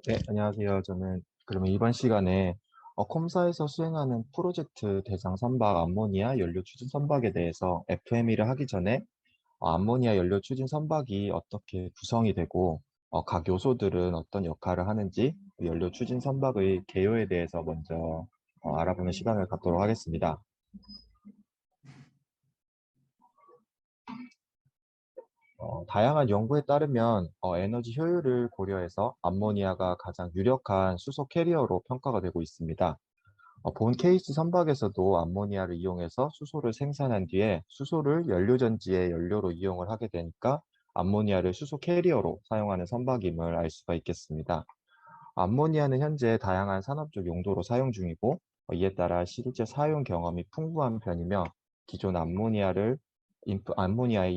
네, 안녕하세요. 저는 그러면 이번 시간에 컴사에서 수행하는 프로젝트 대상 선박 암모니아 연료 추진 선박에 대해서 FME를 하기 전에 암모니아 연료 추진 선박이 어떻게 구성이 되고 각 요소들은 어떤 역할을 하는지 연료 추진 선박의 개요에 대해서 먼저 알아보는 시간을 갖도록 하겠습니다. 다양한 연구에 따르면 에너지 효율을 고려해서 암모니아가 가장 유력한 수소 캐리어로 평가가 되고 있습니다. 본 케이스 선박에서도 암모니아를 이용해서 수소를 생산한 뒤에 수소를 연료전지의 연료로 이용을 하게 되니까 암모니아를 수소 캐리어로 사용하는 선박임을 알 수가 있겠습니다. 암모니아는 현재 다양한 산업적 용도로 사용 중이고 이에 따라 실제 사용 경험이 풍부한 편이며 기존 암모니아의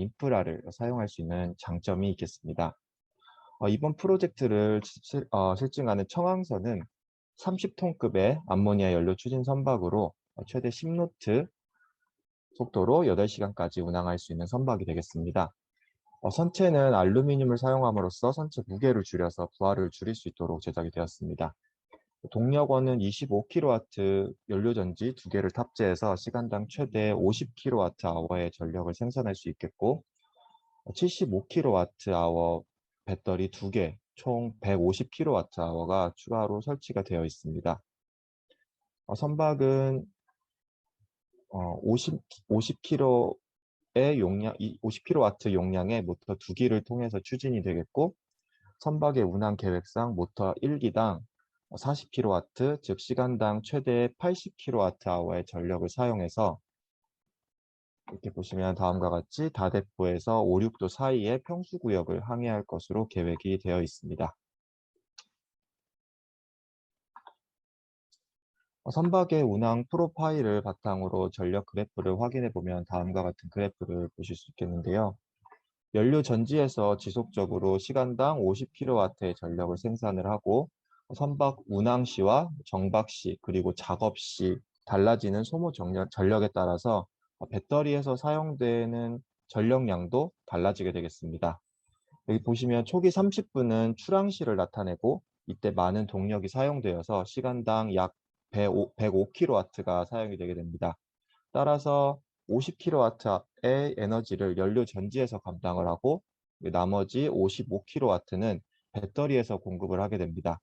인프라를 사용할 수 있는 장점이 있겠습니다. 이번 프로젝트를 실증하는 청항선은 30톤급의 암모니아 연료 추진 선박으로 최대 10노트 속도로 8시간까지 운항할 수 있는 선박이 되겠습니다. 선체는 알루미늄을 사용함으로써 선체 무게를 줄여서 부하를 줄일 수 있도록 제작이 되었습니다. 동력원은 25kW 연료전지 2개를 탑재해서 시간당 최대 50kWh의 전력을 생산할 수 있겠고 75kWh 배터리 2개, 총 150kWh가 추가로 설치가 되어 있습니다. 선박은 50kg의 용량, 50kW 용량의 모터 2기를 통해서 추진이 되겠고, 선박의 운항 계획상 모터 1기당 40kW, 즉 시간당 최대 80kWh의 전력을 사용해서 이렇게 보시면 다음과 같이 다대포에서 5, 6도 사이의 평수구역을 항해할 것으로 계획이 되어 있습니다. 선박의 운항 프로파일을 바탕으로 전력 그래프를 확인해 보면 다음과 같은 그래프를 보실 수 있겠는데요. 연료 전지에서 지속적으로 시간당 50kW의 전력을 생산을 하고 선박 운항 시와 정박 시 그리고 작업 시 달라지는 소모 전력에 따라서 배터리에서 사용되는 전력량도 달라지게 되겠습니다. 여기 보시면 초기 30분은 출항시를 나타내고 이때 많은 동력이 사용되어서 시간당 약 105kW가 사용이 되게 됩니다. 따라서 50kW의 에너지를 연료 전지에서 감당을 하고 나머지 55kW는 배터리에서 공급을 하게 됩니다.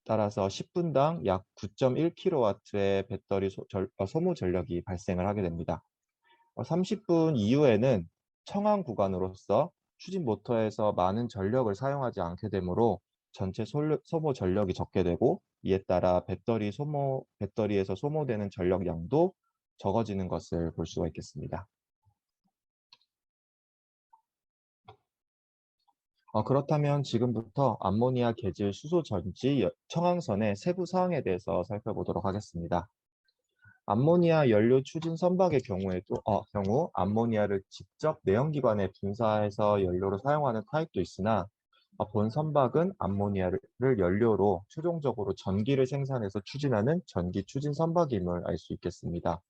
따라서 10분당 약 9.1kW의 배터리 소모 전력이 발생을 하게 됩니다. 30분 이후에는 청항 구간으로서 추진 모터에서 많은 전력을 사용하지 않게 되므로 전체 소모 전력이 적게 되고 이에 따라 배터리에서 소모되는 전력량도 적어지는 것을 볼 수가 있겠습니다. 그렇다면 지금부터 암모니아 계질 수소 전지 청항선의 세부 사항에 대해서 살펴보도록 하겠습니다. 암모니아 연료 추진 선박의 경우 암모니아를 직접 내연기관에 분사해서 연료로 사용하는 타입도 있으나 본 선박은 암모니아를 연료로 최종적으로 전기를 생산해서 추진하는 전기 추진 선박임을 알 수 있겠습니다.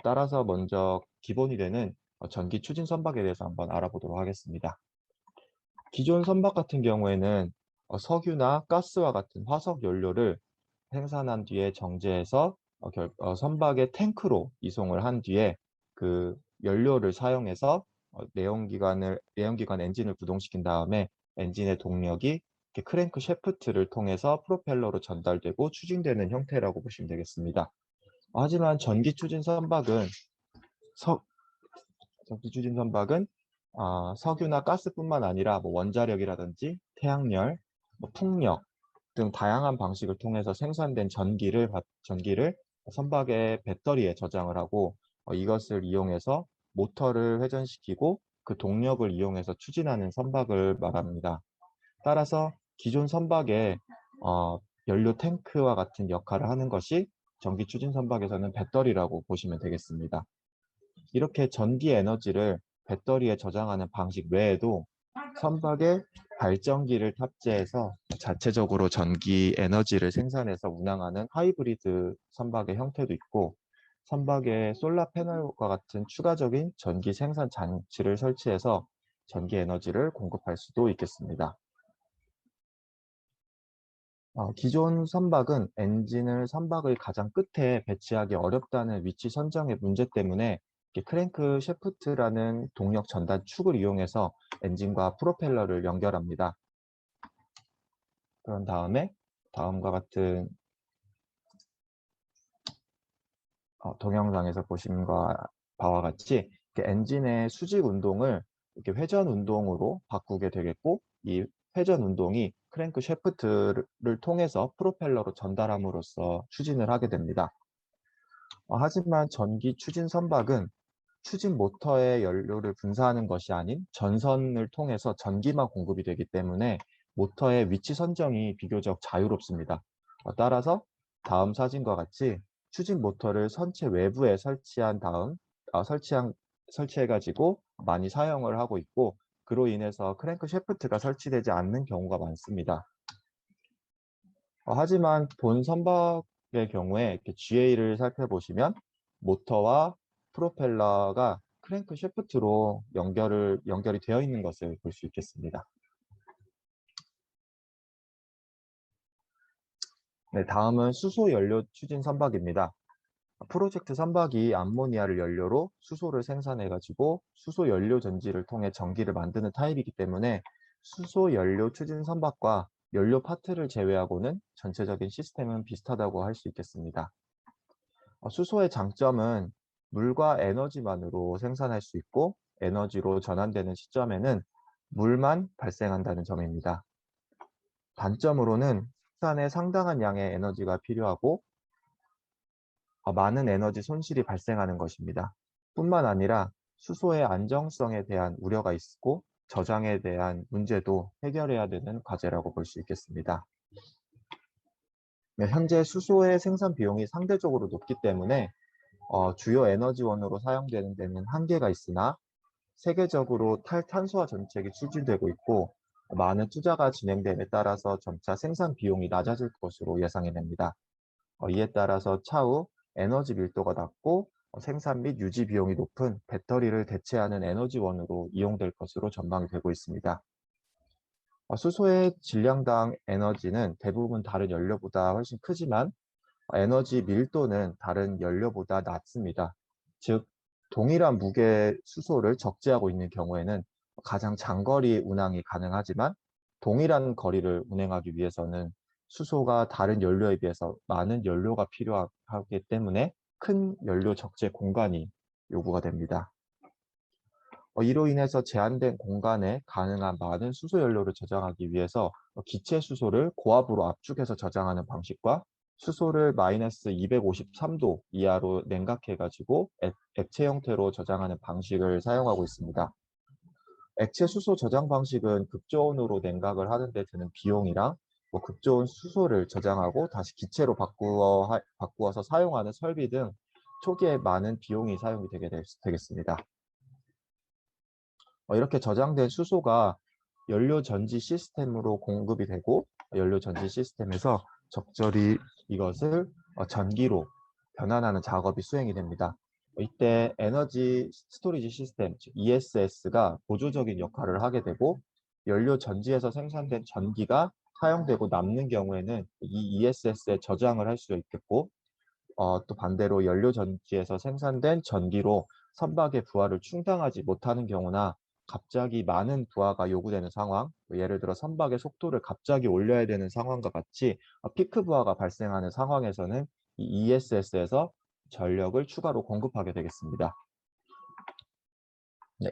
따라서 먼저 기본이 되는 전기 추진 선박에 대해서 한번 알아보도록 하겠습니다. 기존 선박 같은 경우에는 석유나 가스와 같은 화석 연료를 생산한 뒤에 정제해서 선박의 탱크로 이송을 한 뒤에 그 연료를 사용해서 내연기관 엔진을 구동시킨 다음에 엔진의 동력이 이렇게 크랭크 샤프트를 통해서 프로펠러로 전달되고 추진되는 형태라고 보시면 되겠습니다. 하지만 서, 전기 추진 선박은 석유나 가스뿐만 아니라 뭐 원자력이라든지 태양열, 뭐 풍력 등 다양한 방식을 통해서 생산된 전기를 선박의 배터리에 저장을 하고 이것을 이용해서 모터를 회전시키고 그 동력을 이용해서 추진하는 선박을 말합니다. 따라서 기존 선박의 연료 탱크와 같은 역할을 하는 것이 전기 추진 선박에서는 배터리라고 보시면 되겠습니다. 이렇게 전기 에너지를 배터리에 저장하는 방식 외에도 선박에 발전기를 탑재해서 자체적으로 전기 에너지를 생산해서 운항하는 하이브리드 선박의 형태도 있고 선박에 솔라 패널과 같은 추가적인 전기 생산 장치를 설치해서 전기 에너지를 공급할 수도 있겠습니다. 기존 선박은 엔진을 선박의 가장 끝에 배치하기 어렵다는 위치 선정의 문제 때문에 이렇게 크랭크 셰프트라는 동력 전달 축을 이용해서 엔진과 프로펠러를 연결합니다. 그런 다음에 다음과 같은 동영상에서 보신 바와 같이 이렇게 엔진의 수직 운동을 이렇게 회전 운동으로 바꾸게 되겠고, 이 회전 운동이 크랭크 셰프트를 통해서 프로펠러로 전달함으로써 추진을 하게 됩니다. 하지만 전기 추진 선박은 추진 모터의 연료를 분사하는 것이 아닌 전선을 통해서 전기만 공급이 되기 때문에 모터의 위치 선정이 비교적 자유롭습니다. 따라서 다음 사진과 같이 추진 모터를 선체 외부에 설치한 다음 설치해가지고 많이 사용을 하고 있고, 그로 인해서 크랭크 셰프트가 설치되지 않는 경우가 많습니다. 하지만 본 선박의 경우에 이렇게 GA를 살펴보시면 모터와 프로펠러가 크랭크 셰프트로 연결이 되어 있는 것을 볼 수 있겠습니다. 네, 다음은 수소 연료 추진 선박입니다. 프로젝트 선박이 암모니아를 연료로 수소를 생산해가지고 수소 연료 전지를 통해 전기를 만드는 타입이기 때문에 수소 연료 추진 선박과 연료 파트를 제외하고는 전체적인 시스템은 비슷하다고 할 수 있겠습니다. 수소의 장점은 물과 에너지만으로 생산할 수 있고, 에너지로 전환되는 시점에는 물만 발생한다는 점입니다. 단점으로는 생산에 상당한 양의 에너지가 필요하고 많은 에너지 손실이 발생하는 것입니다. 뿐만 아니라 수소의 안정성에 대한 우려가 있고 저장에 대한 문제도 해결해야 되는 과제라고 볼 수 있겠습니다. 현재 수소의 생산 비용이 상대적으로 높기 때문에 주요 에너지원으로 사용되는 데는 한계가 있으나 세계적으로 탈탄소화 정책이 추진되고 있고, 많은 투자가 진행됨에 따라서 점차 생산 비용이 낮아질 것으로 예상이 됩니다. 이에 따라서 차후 에너지 밀도가 낮고 생산 및 유지 비용이 높은 배터리를 대체하는 에너지원으로 이용될 것으로 전망이 되고 있습니다. 수소의 질량당 에너지는 대부분 다른 연료보다 훨씬 크지만 에너지 밀도는 다른 연료보다 낮습니다. 즉, 동일한 무게의 수소를 적재하고 있는 경우에는 가장 장거리 운항이 가능하지만, 동일한 거리를 운행하기 위해서는 수소가 다른 연료에 비해서 많은 연료가 필요하기 때문에 큰 연료 적재 공간이 요구가 됩니다. 이로 인해서 제한된 공간에 가능한 많은 수소 연료를 저장하기 위해서 기체 수소를 고압으로 압축해서 저장하는 방식과 수소를 마이너스 253도 이하로 냉각해가지고 액체 형태로 저장하는 방식을 사용하고 있습니다. 액체 수소 저장 방식은 급저온으로 냉각을 하는 데 드는 비용이랑 급저온 수소를 저장하고 다시 기체로 바꾸어서 사용하는 설비 등 초기에 많은 비용이 사용이 되겠습니다. 이렇게 저장된 수소가 연료 전지 시스템으로 공급이 되고, 연료 전지 시스템에서 적절히 이것을 전기로 변환하는 작업이 수행이 됩니다. 이때 에너지 스토리지 시스템, 즉 ESS가 보조적인 역할을 하게 되고, 연료 전지에서 생산된 전기가 사용되고 남는 경우에는 이 ESS에 저장을 할 수 있겠고, 또 반대로 연료 전지에서 생산된 전기로 선박의 부하를 충당하지 못하는 경우나 갑자기 많은 부하가 요구되는 상황, 예를 들어 선박의 속도를 갑자기 올려야 되는 상황과 같이 피크 부하가 발생하는 상황에서는 이 ESS에서 전력을 추가로 공급하게 되겠습니다.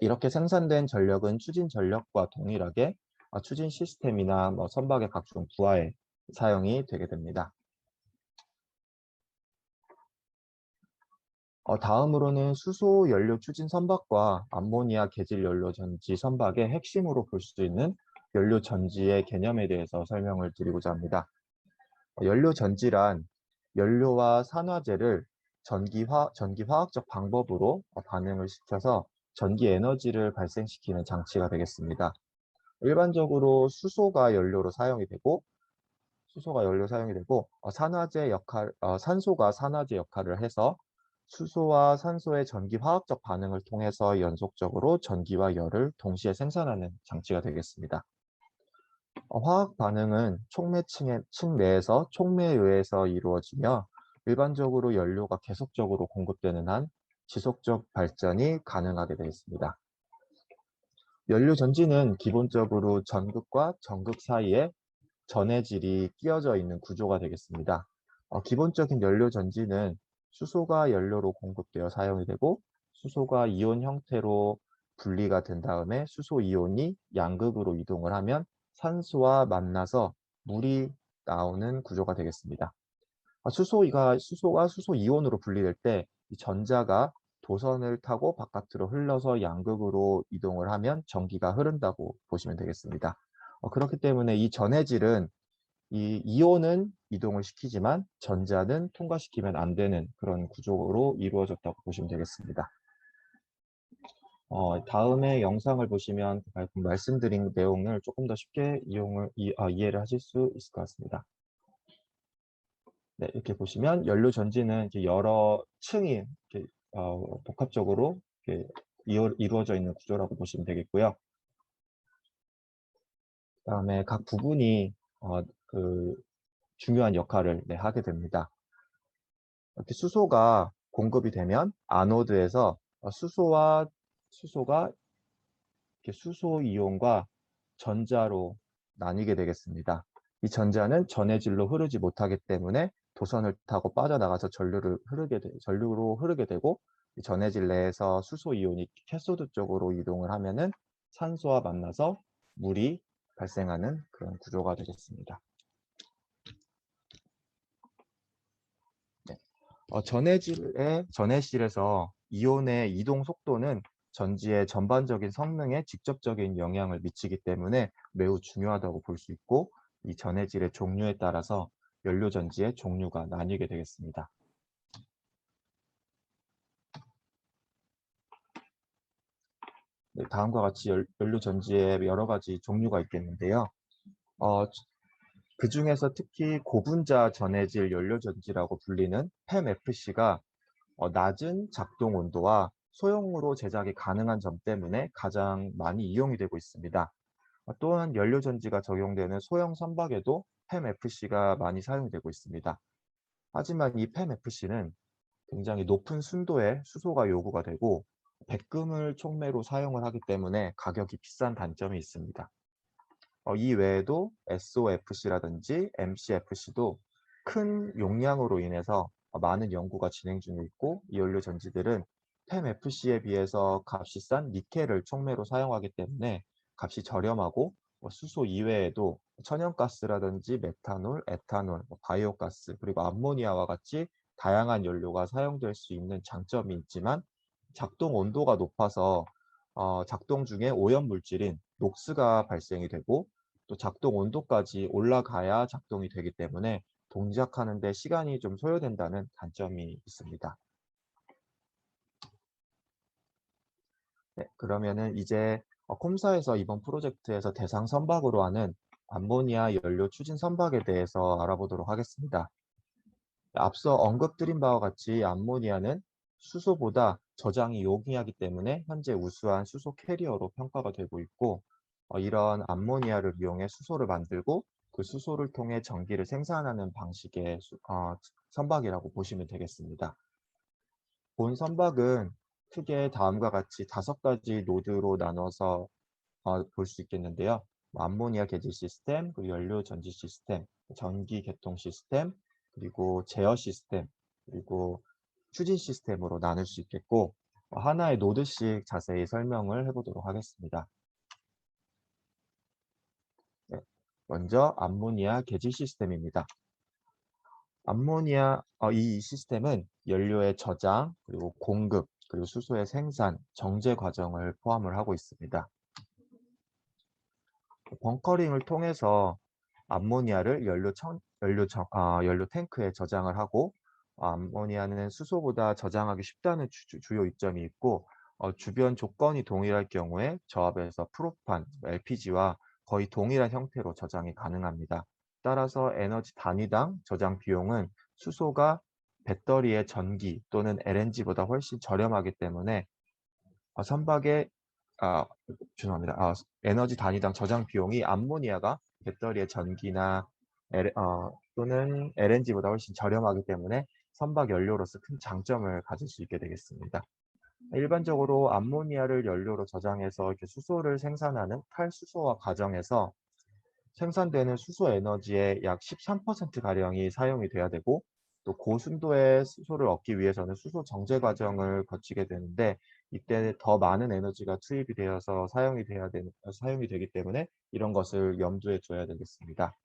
이렇게 생산된 전력은 추진 전력과 동일하게 추진 시스템이나 선박의 각종 부하에 사용이 되게 됩니다. 다음으로는 수소 연료 추진 선박과 암모니아 계질 연료 전지 선박의 핵심으로 볼 수 있는 연료 전지의 개념에 대해서 설명을 드리고자 합니다. 연료 전지란 연료와 산화제를 전기화학적 방법으로 반응을 시켜서 전기 에너지를 발생시키는 장치가 되겠습니다. 일반적으로 수소가 연료 사용이 되고 산소가 산화제 역할을 해서 수소와 산소의 전기 화학적 반응을 통해서 연속적으로 전기와 열을 동시에 생산하는 장치가 되겠습니다. 화학 반응은 층 내에서 촉매에 의해서 이루어지며 일반적으로 연료가 계속적으로 공급되는 한 지속적 발전이 가능하게 되어 있습니다. 연료 전지는 기본적으로 전극과 전극 사이에 전해질이 끼어져 있는 구조가 되겠습니다. 기본적인 연료 전지는 수소가 연료로 공급되어 사용이 되고 수소가 이온 형태로 분리가 된 다음에 수소 이온이 양극으로 이동을 하면 산소와 만나서 물이 나오는 구조가 되겠습니다. 수소가 수소 이온으로 분리될 때 이 전자가 도선을 타고 바깥으로 흘러서 양극으로 이동을 하면 전기가 흐른다고 보시면 되겠습니다. 그렇기 때문에 이 전해질은 이 이온은 이동을 시키지만 전자는 통과시키면 안 되는 그런 구조로 이루어졌다고 보시면 되겠습니다. 다음에 영상을 보시면 방금 말씀드린 내용을 조금 더 쉽게 이해를 하실 수 있을 것 같습니다. 네, 이렇게 보시면 연료 전지는 이제 여러 층이 이렇게, 복합적으로 이렇게 이루어져 있는 구조라고 보시면 되겠고요. 그다음에 각 부분이 중요한 역할을 하게 됩니다. 이렇게 수소가 공급이 되면 아노드에서 수소가 이렇게 수소 이온과 전자로 나뉘게 되겠습니다. 이 전자는 전해질로 흐르지 못하기 때문에 도선을 타고 빠져나가서 전류로 흐르게 되고 이 전해질 내에서 수소 이온이 캐소드 쪽으로 이동을 하면은 산소와 만나서 물이 발생하는 그런 구조가 되겠습니다. 네. 전해질에서 이온의 이동 속도는 전지의 전반적인 성능에 직접적인 영향을 미치기 때문에 매우 중요하다고 볼 수 있고 이 전해질의 종류에 따라서 연료 전지의 종류가 나뉘게 되겠습니다. 네, 다음과 같이 연료 전지의 여러 가지 종류가 있겠는데요. 그 중에서 특히 고분자 전해질 연료 전지라고 불리는 PEMFC가 낮은 작동 온도와 소형으로 제작이 가능한 점 때문에 가장 많이 이용이 되고 있습니다. 또한 연료전지가 적용되는 소형 선박에도 PEMFC가 많이 사용이 되고 있습니다. 하지만 이 PEMFC는 굉장히 높은 순도의 수소가 요구가 되고 백금을 촉매로 사용을 하기 때문에 가격이 비싼 단점이 있습니다. 이 외에도 SOFC라든지 MCFC도 큰 용량으로 인해서 많은 연구가 진행 중에 있고 이 연료 전지들은 PEMFC에 비해서 값이 싼 니켈을 촉매로 사용하기 때문에 값이 저렴하고 수소 이외에도 천연가스라든지 메탄올, 에탄올, 바이오가스 그리고 암모니아와 같이 다양한 연료가 사용될 수 있는 장점이 있지만 작동 온도가 높아서 작동 중에 오염물질인 녹스가 발생이 되고 또 작동 온도까지 올라가야 작동이 되기 때문에 동작하는 데 시간이 좀 소요된다는 단점이 있습니다. 네, 그러면은 이제 콤사에서 이번 프로젝트에서 대상 선박으로 하는 암모니아 연료 추진 선박에 대해서 알아보도록 하겠습니다. 앞서 언급드린 바와 같이 암모니아는 수소보다 저장이 용이하기 때문에 현재 우수한 수소 캐리어로 평가가 되고 있고 이런 암모니아를 이용해 수소를 만들고 그 수소를 통해 전기를 생산하는 방식의 선박이라고 보시면 되겠습니다. 본 선박은 크게 다음과 같이 5가지 노드로 나눠서 볼 수 있겠는데요. 암모니아 개지 시스템, 그리고 연료 전지 시스템, 전기 개통 시스템, 그리고 제어 시스템, 그리고 추진 시스템으로 나눌 수 있겠고 하나의 노드씩 자세히 설명을 해보도록 하겠습니다. 네, 먼저 암모니아 개지 시스템입니다. 이 시스템은 연료의 저장, 그리고 공급, 그리고 수소의 생산, 정제 과정을 포함을 하고 있습니다. 벙커링을 통해서 암모니아를 연료 탱크에 저장을 하고 암모니아는 수소보다 저장하기 쉽다는 주요 이점이 있고 주변 조건이 동일할 경우에 저압에서 프로판, LPG와 거의 동일한 형태로 저장이 가능합니다. 따라서 에너지 단위당 저장 비용은 수소가 배터리의 전기 또는 LNG보다 훨씬 저렴하기 때문에 선박의 죄송합니다. 에너지 단위당 저장 비용이 암모니아가 배터리의 전기나 또는 LNG보다 훨씬 저렴하기 때문에 선박 연료로서 큰 장점을 가질 수 있게 되겠습니다. 일반적으로 암모니아를 연료로 저장해서 이렇게 수소를 생산하는 탈수소화 과정에서 생산되는 수소 에너지의 약 13%가량이 사용이 돼야 되고, 또 고순도의 수소를 얻기 위해서는 수소 정제 과정을 거치게 되는데, 이때 더 많은 에너지가 투입이 되어서 사용이 되기 때문에 이런 것을 염두에 둬야 되겠습니다.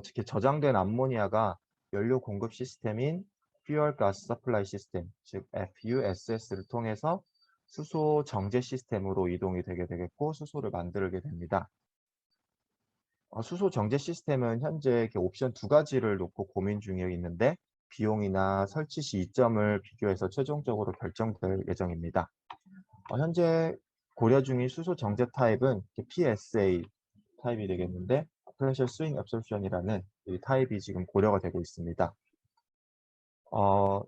특히 저장된 암모니아가 연료 공급 시스템인 Fuel Gas Supply System, 즉 FUSS를 통해서 수소 정제 시스템으로 이동이 되게 되겠고, 수소를 만들게 됩니다. 수소 정제 시스템은 현재 이렇게 옵션 두 가지를 놓고 고민 중에 있는데, 비용이나 설치 시점을 비교해서 최종적으로 결정될 예정입니다. 현재 고려 중인 수소 정제 타입은 PSA 타입이 되겠는데, Pressure Swing Absorption이라는 이 타입이 지금 고려가 되고 있습니다.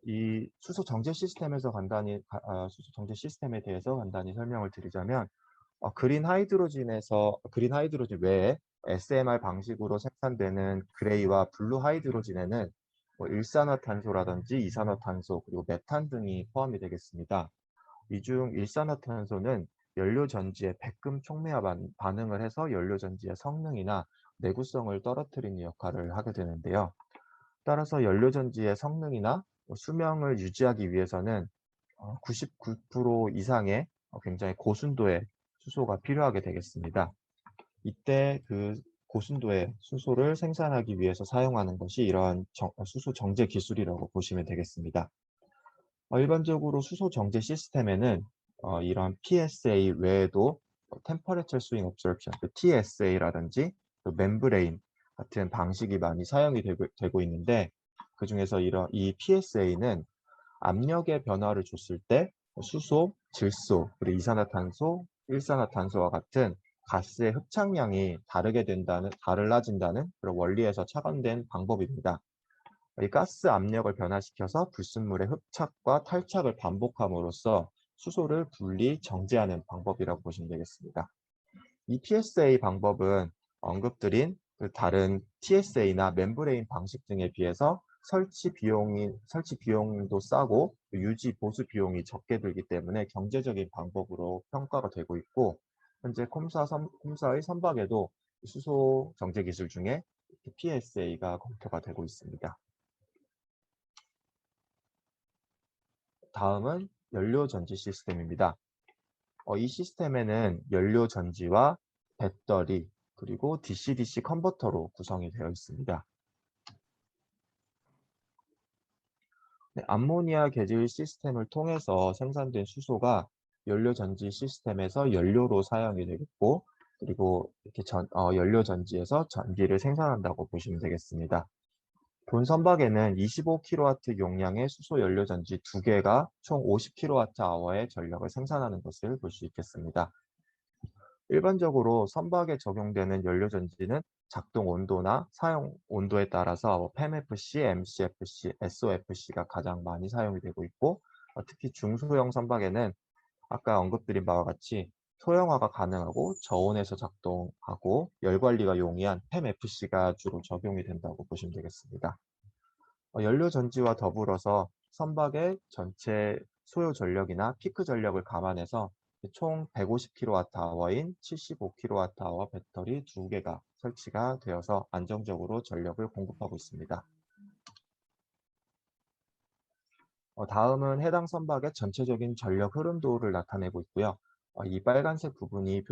이 수소 정제 수소 정제 시스템에 대해서 간단히 설명을 드리자면, 그린 하이드로진 외에 SMR 방식으로 생산되는 그레이와 블루 하이드로진에는 일산화탄소라든지 이산화탄소, 그리고 메탄 등이 포함이 되겠습니다. 이 중 일산화탄소는 연료 전지의 백금 촉매와 반응을 해서 연료 전지의 성능이나 내구성을 떨어뜨리는 역할을 하게 되는데요. 따라서 연료 전지의 성능이나 수명을 유지하기 위해서는 99% 이상의 굉장히 고순도의 수소가 필요하게 되겠습니다. 이때 그 고순도의 수소를 생산하기 위해서 사용하는 것이 이러한 수소 정제 기술이라고 보시면 되겠습니다. 일반적으로 수소 정제 시스템에는 이러한 PSA 외에도 Temperature Swing Absorption, TSA라든지 멤브레인 같은 방식이 많이 사용이 되고 있는데, 그중에서 이 PSA는 압력의 변화를 줬을 때 수소, 질소, 그리고 이산화탄소, 일산화탄소와 같은 가스의 흡착량이 달라진다는 그런 원리에서 착안된 방법입니다. 이 가스 압력을 변화시켜서 불순물의 흡착과 탈착을 반복함으로써 수소를 분리 정제하는 방법이라고 보시면 되겠습니다. 이 PSA 방법은 언급드린 그 다른 TSA나 멤브레인 방식 등에 비해서 설치 비용도 싸고 유지 보수 비용이 적게 들기 때문에 경제적인 방법으로 평가가 되고 있고, 현재 콤사의 선박에도 수소 정제 기술 중에 PSA가 검토가 되고 있습니다. 다음은 연료 전지 시스템입니다. 이 시스템에는 연료 전지와 배터리, 그리고 DC-DC 컨버터로 구성이 되어 있습니다. 암모니아 계질 시스템을 통해서 생산된 수소가 연료 전지 시스템에서 연료로 사용이 되겠고, 그리고 이렇게 연료 전지에서 전기를 생산한다고 보시면 되겠습니다. 본 선박에는 25kW 용량의 수소 연료 전지 2개가 총 50kWh의 전력을 생산하는 것을 볼 수 있겠습니다. 일반적으로 선박에 적용되는 연료 전지는 작동 온도나 사용 온도에 따라서 PEMFC, MCFC, SOFC가 가장 많이 사용이 되고 있고, 특히 중소형 선박에는 아까 언급드린 바와 같이 소형화가 가능하고 저온에서 작동하고 열 관리가 용이한 PEMFC가 주로 적용이 된다고 보시면 되겠습니다. 연료 전지와 더불어서 선박의 전체 소요 전력이나 피크 전력을 감안해서 총 150kWh인 75kWh 배터리 2개가 설치가 되어서 안정적으로 전력을 공급하고 있습니다. 다음은 해당 선박의 전체적인 전력 흐름도를 나타내고 있고요. 이 빨간색 부분으로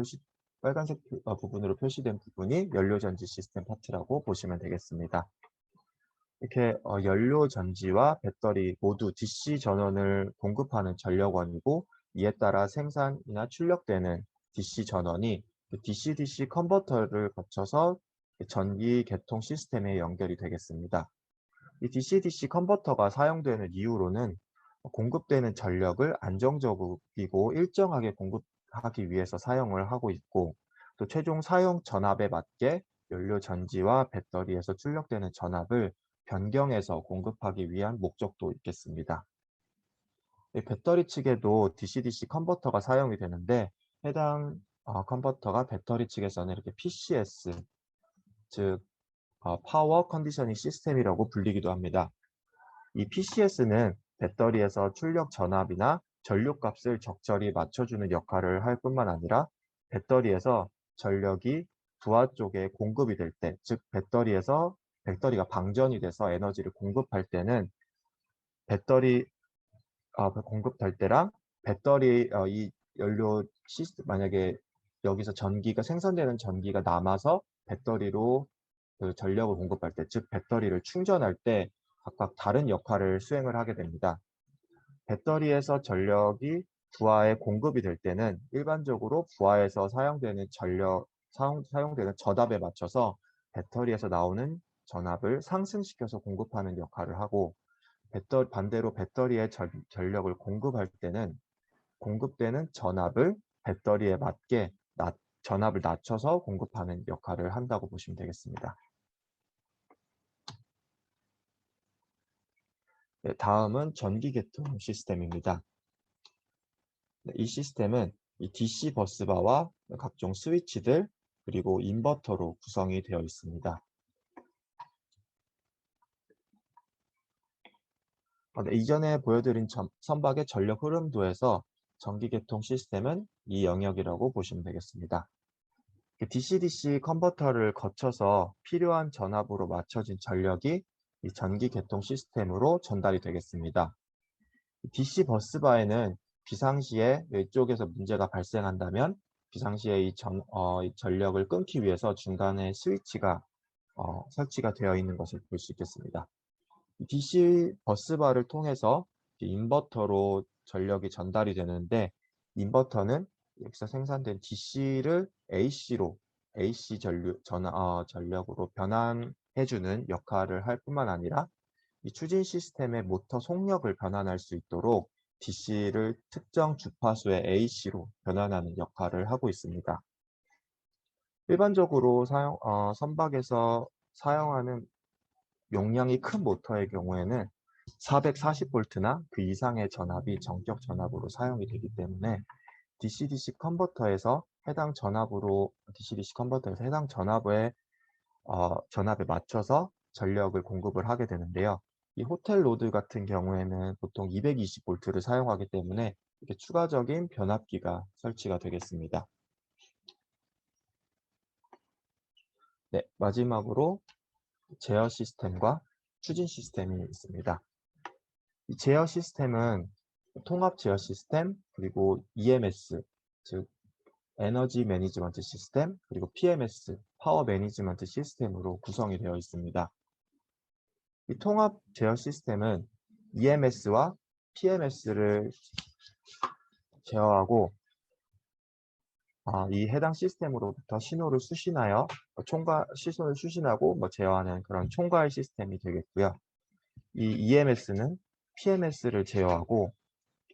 표시된 부분이 연료 전지 시스템 파트라고 보시면 되겠습니다. 이렇게 연료 전지와 배터리 모두 DC 전원을 공급하는 전력원이고, 이에 따라 생산이나 출력되는 DC 전원이 DC-DC 컨버터를 거쳐서 전기 계통 시스템에 연결이 되겠습니다. 이 DC-DC 컨버터가 사용되는 이유로는 공급되는 전력을 안정적이고 일정하게 공급하기 위해서 사용을 하고 있고, 또 최종 사용 전압에 맞게 연료 전지와 배터리에서 출력되는 전압을 변경해서 공급하기 위한 목적도 있겠습니다. 이 배터리 측에도 DC-DC 컨버터가 사용이 되는데, 해당 컨버터가 배터리 측에서는 이렇게 PCS, 즉 파워 컨디셔닝 시스템이라고 불리기도 합니다. 이 PCS는 배터리에서 출력 전압이나 전류값을 적절히 맞춰주는 역할을 할 뿐만 아니라 배터리에서 전력이 부하 쪽에 공급이 될 때, 즉 배터리가 방전이 돼서 에너지를 공급할 때는 배터리 공급될 때랑 배터리 이 연료 시스템 만약에 여기서 전기가 생산되는 전기가 남아서 배터리로 그 전력을 공급할 때, 즉 배터리를 충전할 때 각각 다른 역할을 수행을 하게 됩니다. 배터리에서 전력이 부하에 공급이 될 때는 일반적으로 부하에서 사용되는 전압에 맞춰서 배터리에서 나오는 전압을 상승시켜서 공급하는 역할을 하고, 반대로 배터리에 전력을 공급할 때는 공급되는 전압을 배터리에 맞게 전압을 낮춰서 공급하는 역할을 한다고 보시면 되겠습니다. 네, 다음은 전기계통 시스템입니다. 네, 이 시스템은 이 DC 버스바와 각종 스위치들 그리고 인버터로 구성이 되어 있습니다. 네, 이전에 보여드린 선박의 전력 흐름도에서 전기계통 시스템은 이 영역이라고 보시면 되겠습니다. DC-DC 컨버터를 거쳐서 필요한 전압으로 맞춰진 전력이 이 전기계통 시스템으로 전달이 되겠습니다. DC 버스바에는 비상시에 이쪽에서 문제가 발생한다면 비상시에 이 전력을 끊기 위해서 중간에 스위치가 설치가 되어 있는 것을 볼 수 있겠습니다. DC 버스바를 통해서 인버터로 전력이 전달이 되는데, 인버터는 여기서 생산된 DC를 AC 전력으로 변환해주는 역할을 할 뿐만 아니라 이 추진 시스템의 모터 속력을 변환할 수 있도록 DC를 특정 주파수의 AC로 변환하는 역할을 하고 있습니다. 일반적으로 선박에서 사용하는 용량이 큰 모터의 경우에는 440V나 그 이상의 전압이 정격 전압으로 사용이 되기 때문에 DC-DC 컨버터에서 해당 전압에 맞춰서 전력을 공급을 하게 되는데요. 이 호텔 로드 같은 경우에는 보통 220V를 사용하기 때문에 이렇게 추가적인 변압기가 설치가 되겠습니다. 네, 마지막으로 제어 시스템과 추진 시스템이 있습니다. 이 제어 시스템은 통합 제어 시스템, 그리고 EMS, 즉 에너지 매니지먼트 시스템, 그리고 PMS, 파워 매니지먼트 시스템으로 구성이 되어 있습니다. 이 통합 제어 시스템은 EMS와 PMS를 제어하고 이 해당 시스템으로부터 신호를 수신하여 시선을 수신하고 제어하는 그런 총괄 시스템이 되겠고요. 이 EMS는 PMS를 제어하고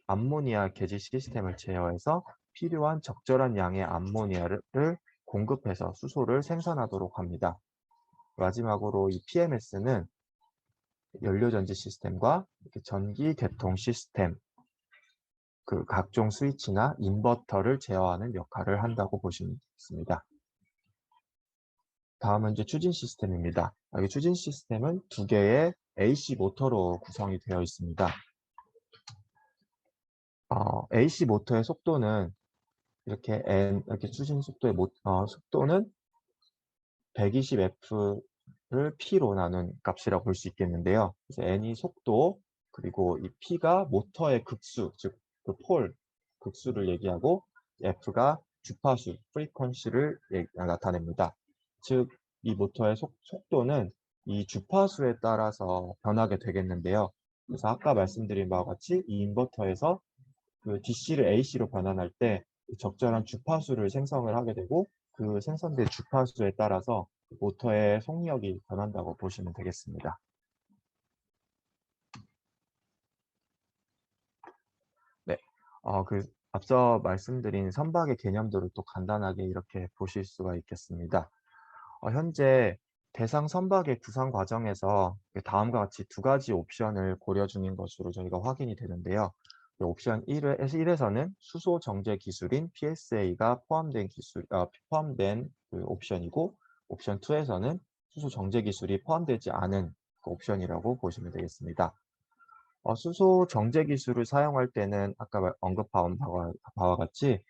암모니아 계지 시스템을 제어해서 필요한 적절한 양의 암모니아를 공급해서 수소를 생산하도록 합니다. 마지막으로 이 PMS는 연료전지 시스템과 전기 계통 시스템, 그 각종 스위치나 인버터를 제어하는 역할을 한다고 보시면 됩니다. 다음은 이제 추진 시스템입니다. 이 추진 시스템은 두 개의 AC 모터로 구성이 되어 있습니다. AC 모터의 속도는 이렇게 추진 속도의 속도는 120F를 P로 나눈 값이라고 볼 수 있겠는데요. 그래서 N이 속도, 그리고 이 P가 모터의 극수, 즉 그 극수를 얘기하고, F가 주파수, 프리퀀시를 나타냅니다. 즉, 이 모터의 속도는 이 주파수에 따라서 변하게 되겠는데요. 그래서 아까 말씀드린 바와 같이 이 인버터에서 그 DC를 AC로 변환할 때 적절한 주파수를 생성을 하게 되고, 그 생성된 주파수에 따라서 모터의 속력이 변한다고 보시면 되겠습니다. 네, 앞서 말씀드린 선박의 개념들을 또 간단하게 이렇게 보실 수가 있겠습니다. 현재 대상 선박의 구상 과정에서 다음과 같이 두 가지 옵션을 고려 중인 것으로 저희가 확인이 되는데요. 옵션 1에서는 수소 정제 기술인 PSA가 포함된 그 옵션이고, 옵션 2에서는 수소 정제 기술이 포함되지 않은 그 옵션이라고 보시면 되겠습니다. 수소 정제 기술을 사용할 때는 아까 언급한 바와 같이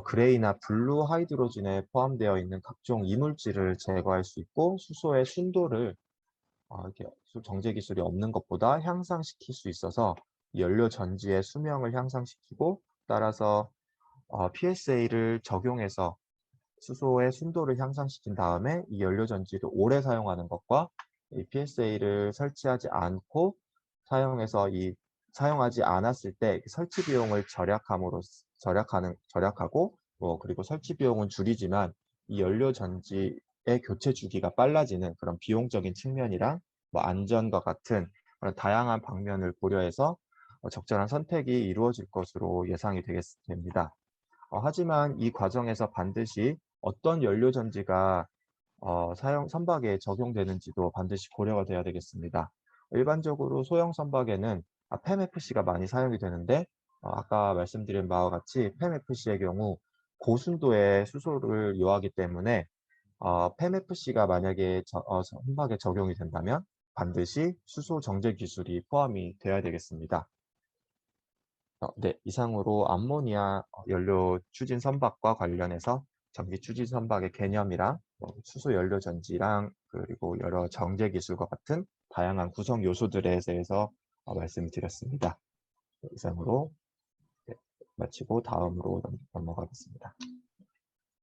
그레이나 블루 하이드로진에 포함되어 있는 각종 이물질을 제거할 수 있고, 수소의 순도를 이렇게 정제 기술이 없는 것보다 향상시킬 수 있어서 이 연료 전지의 수명을 향상시키고, 따라서 PSA를 적용해서 수소의 순도를 향상시킨 다음에 이 연료 전지를 오래 사용하는 것과, 이 PSA를 설치하지 않고 사용하지 않았을 때 설치 비용을 절약하고, 그리고 설치 비용은 줄이지만 이 연료 전지의 교체 주기가 빨라지는 그런 비용적인 측면이랑 안전과 같은 그런 다양한 방면을 고려해서 적절한 선택이 이루어질 것으로 예상이 됩니다. 하지만 이 과정에서 반드시 어떤 연료 전지가 사용 선박에 적용되는지도 반드시 고려가 돼야 되겠습니다. 일반적으로 소형 선박에는 PEMFC가 많이 사용이 되는데, 아까 말씀드린 바와 같이 PEMFC의 경우 고순도의 수소를 요하기 때문에 PEMFC가 만약에 선박에 적용이 된다면 반드시 수소 정제 기술이 포함이 되어야 되겠습니다. 네, 이상으로 암모니아 연료 추진 선박과 관련해서 전기 추진 선박의 개념이랑 수소 연료 전지랑 그리고 여러 정제 기술과 같은 다양한 구성 요소들에 대해서 말씀을 드렸습니다. 이상으로, 네, 마치고 다음으로 넘어가겠습니다.